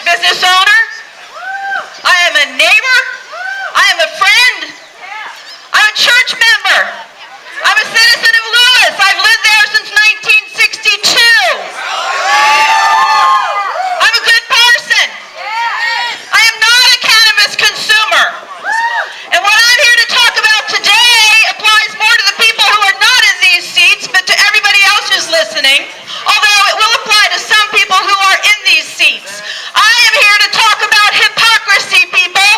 business owner. I am a neighbor. I am a friend. I'm a church member. I'm a citizen of Lewis. I've lived there since 1962. I'm a good person. I am not a cannabis consumer. And what I'm here to talk about today applies more to the people who are not in these seats, but to everybody else who's listening, although it will apply to some people who are in these seats. I am here to talk about hypocrisy, people.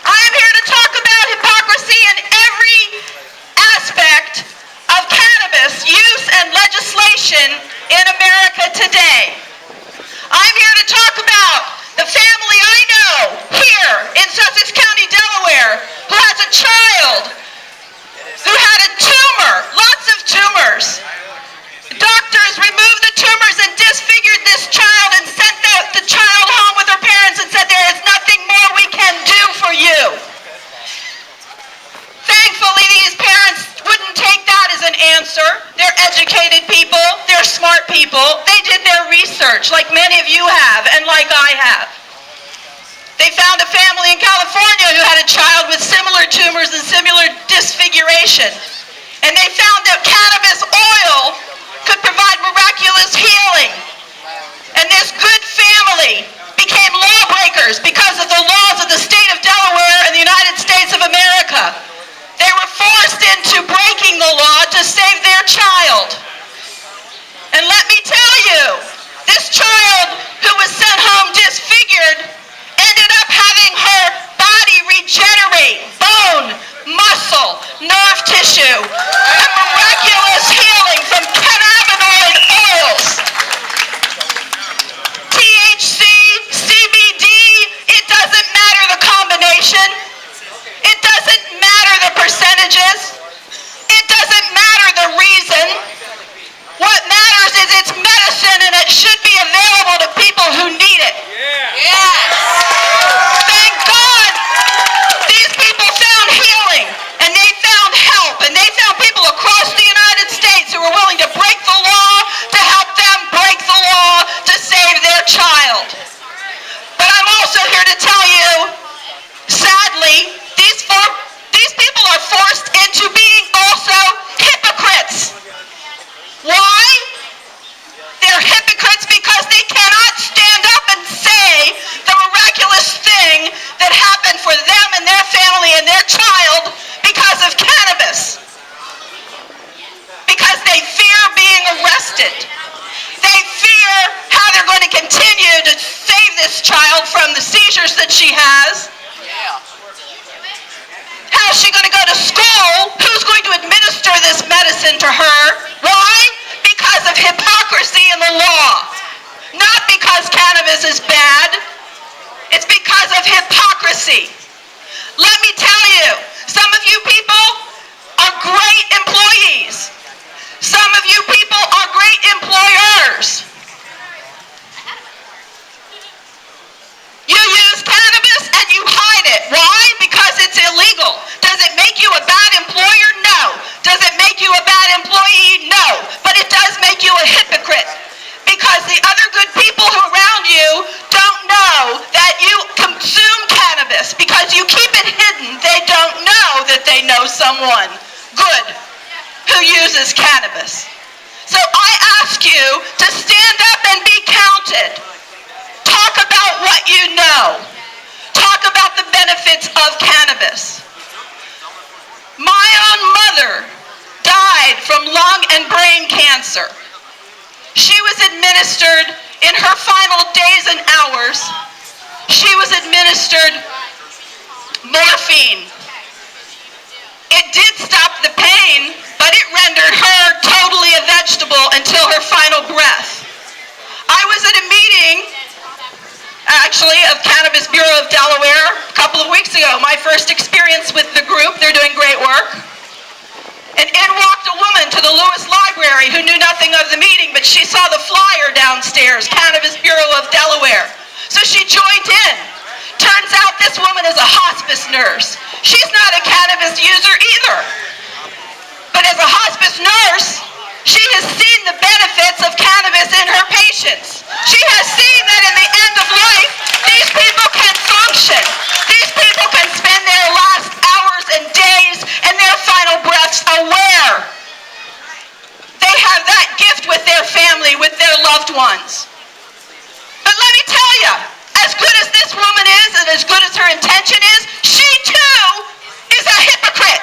I am here to talk about hypocrisy in every aspect of cannabis use and legislation in America today. I'm here to talk about the family I know here in Sussex County, Delaware, who has a child who had a tumor, lots of tumors. Doctors removed the tumors and disfigured this child and sent the child home with her parents and said, there is nothing more we can do for you. Thankfully, these parents wouldn't take that as an answer. They're educated people. They're smart people. They did their research like many of you have and like I have. They found a family in California who had a child with similar tumors and similar disfiguration. And they found that cannabis oil could provide miraculous healing. And this good family became lawbreakers because of the laws of the state of Delaware and the United States of America. They were forced into breaking the law to save their child. And let me tell you, this child who was sent home disfigured ended up having her body regenerate, bone, muscle, nerve tissue, and miraculous healing from cannabinoid oils. THC, CBD, it doesn't matter the combination. It doesn't matter the percentages. It doesn't matter the reason. What matters is it's medicine and it should be available to people who need it. Yes. Thank God these people found healing and they found help and they found people across the United States who were willing to break the law to help them break the law to save their child. But I'm also here to tell you, sadly, these people are forced into being also hypocrites. Why? They're hypocrites because they cannot stand up and say the miraculous thing that happened for them and their family and their child because of cannabis. Because they fear being arrested. They fear how they're going to continue to save this child from the seizures that she has. How is she going to go to school? Who's going to administer this medicine to her? Why? Because of hypocrisy in the law. Not because cannabis is bad. It's because of hypocrisy. Let me tell you, some of you people are great employees. Some of you people are great employers. You use cannabis and you hide it. Why? Because it's illegal. Does it make you a bad employer? No. Does it make you a bad employee? No. But it does make you a hypocrite. Because the other good people who are around you don't know that you consume cannabis. Because you keep it hidden, they don't know that they know someone good who uses cannabis. So I ask you to stand up and be counted. Talk about what you know. Talk about the benefits of cannabis. My own mother died from lung and brain cancer. She was administered in her final days and hours. She was administered morphine. It did stop the pain, but it rendered her totally a vegetable until her final breath. I was at a meeting actually of Cannabis Bureau of Delaware a couple of weeks ago. My first experience with the group. They're doing great work. And in walked a woman to the Lewis Library who knew nothing of the meeting, but she saw the flyer downstairs, Cannabis Bureau of Delaware. So she joined in. Turns out this woman is a hospice nurse. She's not a cannabis user either. But as a hospice nurse, she has seen the benefits of cannabis in her patients. She has seen that in the end of life, as good as this woman is and as good as her intention is, she too is a hypocrite.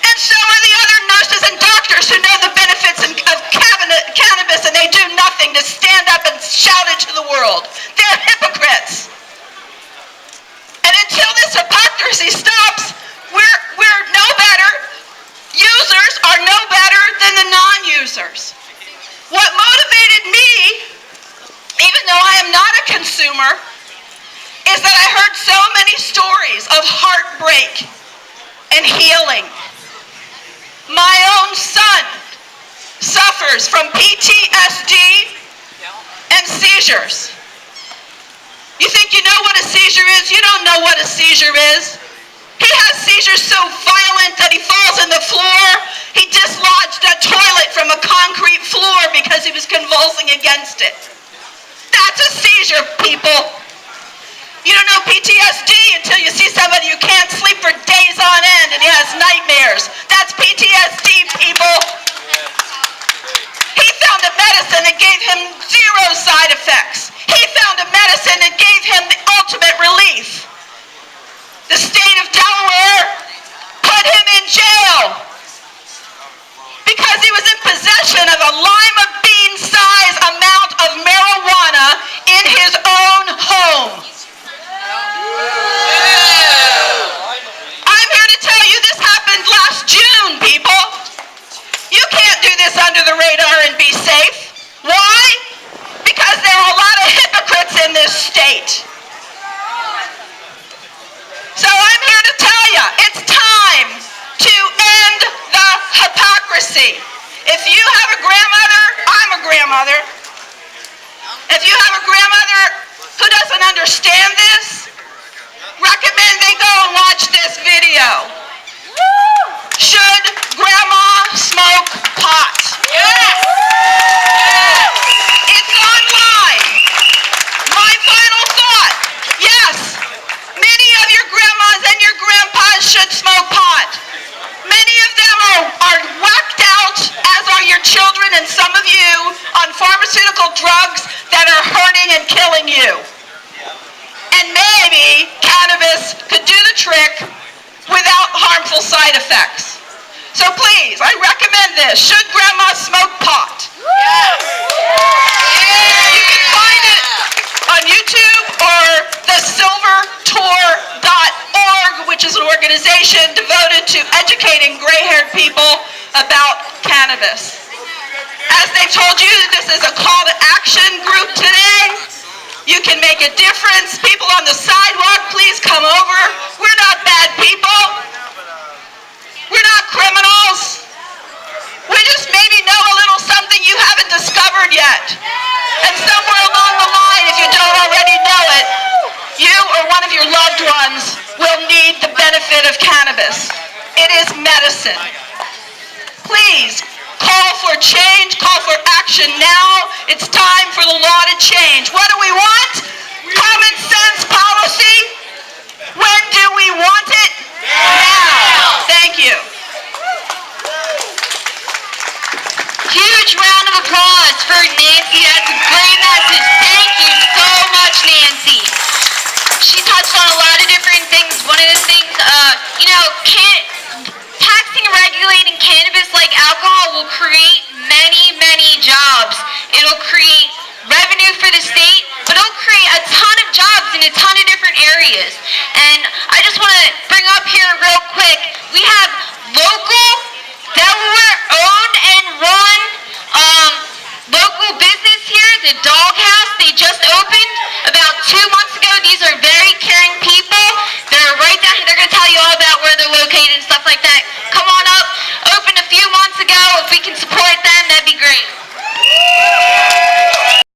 And so are the other nurses and doctors who know the benefits of cannabis, and they do nothing to stand up and shout it to the world. They're hypocrites. And until this hypocrisy stops, we're no better. Users are no better than the non-users. What motivated me, even though I am not a consumer, is that I heard so many stories of heartbreak and healing. My own son suffers from PTSD and seizures. You think you know what a seizure is? You don't know what a seizure is. He has seizures so violent that he falls on the floor. He dislodged a toilet from a concrete floor because he was convulsing against it. That's a seizure, people. You don't know PTSD until you see somebody who can't sleep for days on end and he has nightmares. That's PTSD, people. He found a medicine that gave him 0 side effects. He found a medicine that gave him the ultimate relief. The state of Delaware put him in jail because he was in possession of a lima bean size amount of marijuana in his own home. I'm here to tell you this happened last June, people. You can't do this under the radar and be safe. Why? Because there are a lot of hypocrites in this state. So I'm here to tell you, it's time to end the hypocrisy. If you have a grandmother, I'm a grandmother. If you have a grandmother who doesn't understand this, recommend they go and watch this video. Should grandma smoke pot? Yes! It's online. My final thought, yes, many of your grandmas and your grandpas should smoke pot. Many of them are whacked out, as are your children and some of you, on pharmaceutical drugs that are hurting and killing you. And maybe cannabis could do the trick without harmful side effects. So please, I recommend this. Should grandma smoke pot? Yes. You can find it on YouTube or thesilvertour.org, which is an organization devoted to educating gray-haired people about cannabis. As they told you, this is a call to action group today. You can make a difference. People on the sidewalk, please come over. We're not bad people. We're not criminals. We just maybe know a little something you haven't discovered yet. And somewhere along the line, if you don't already know it, you or one of your loved ones will need the benefit of cannabis. It is medicine. Please, call for change, call for action now. It's time for the law to change. What do we want? Common sense policy. When do we want it? Now. Thank you. Huge round of applause for Nancy. That's a great message. Thank you so much, Nancy. She touched on a lot of different things. One of the things, taxing and regulating cannabis like alcohol will create many, many jobs. It'll create revenue for the state, but it'll create a ton of jobs in a ton of different areas. And I just want to